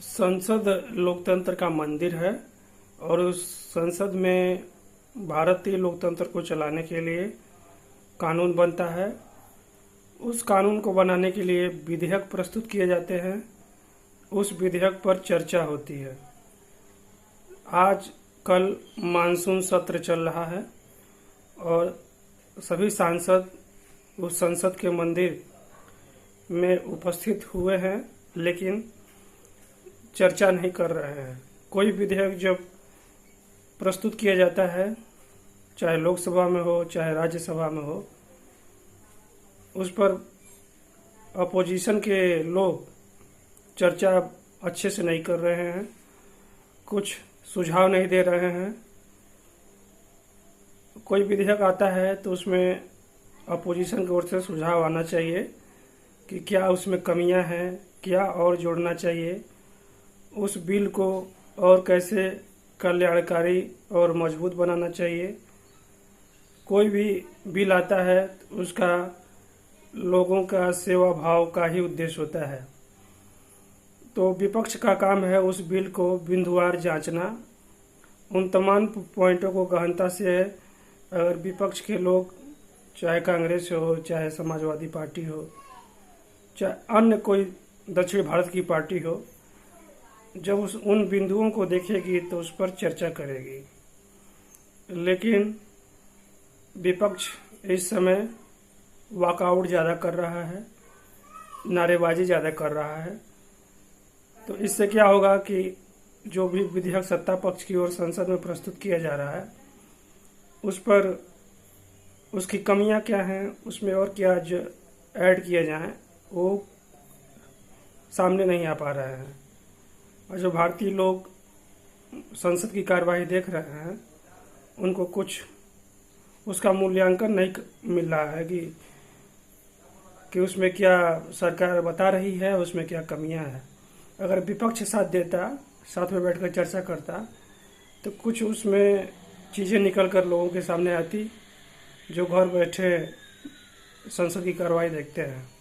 संसद लोकतंत्र का मंदिर है और उस संसद में भारतीय लोकतंत्र को चलाने के लिए कानून बनता है। उस कानून को बनाने के लिए विधेयक प्रस्तुत किए जाते हैं। उस विधेयक पर चर्चा होती है। आज कल मानसून सत्र चल रहा है और सभी सांसद उस संसद के मंदिर में उपस्थित हुए हैं, लेकिन चर्चा नहीं कर रहे हैं। कोई विधेयक जब प्रस्तुत किया जाता है, चाहे लोकसभा में हो चाहे राज्यसभा में हो, उस पर अपोजिशन के लोग चर्चा अच्छे से नहीं कर रहे हैं, कुछ सुझाव नहीं दे रहे हैं। कोई विधेयक आता है तो उसमें अपोजिशन की ओर से सुझाव आना चाहिए कि क्या उसमें कमियां हैं, क्या और जोड़ना चाहिए, उस बिल को और कैसे कल्याणकारी और मजबूत बनाना चाहिए। कोई भी बिल आता है तो उसका लोगों का सेवा भाव का ही उद्देश्य होता है। तो विपक्ष का काम है उस बिल को बिंदुवार जांचना, उन तमाम पॉइंटों को गहनता से अगर विपक्ष के लोग, चाहे कांग्रेस हो चाहे समाजवादी पार्टी हो चाहे अन्य कोई दक्षिण भारत की पार्टी हो, जब उन बिंदुओं को देखेगी तो उस पर चर्चा करेगी। लेकिन विपक्ष इस समय वॉकआउट ज़्यादा कर रहा है, नारेबाजी ज़्यादा कर रहा है। तो इससे क्या होगा कि जो भी विधेयक सत्ता पक्ष की ओर संसद में प्रस्तुत किया जा रहा है, उस पर उसकी कमियां क्या हैं, उसमें और क्या ऐड किया जाए, वो सामने नहीं आ पा रहे हैं। और जो भारतीय लोग संसद की कार्यवाही देख रहे हैं, उनको कुछ उसका मूल्यांकन नहीं मिल रहा है कि उसमें क्या सरकार बता रही है, उसमें क्या कमियां हैं। अगर विपक्ष साथ देता, साथ में बैठकर चर्चा करता, तो कुछ उसमें चीज़ें निकल कर लोगों के सामने आती जो घर बैठे संसद की कार्रवाई देखते हैं।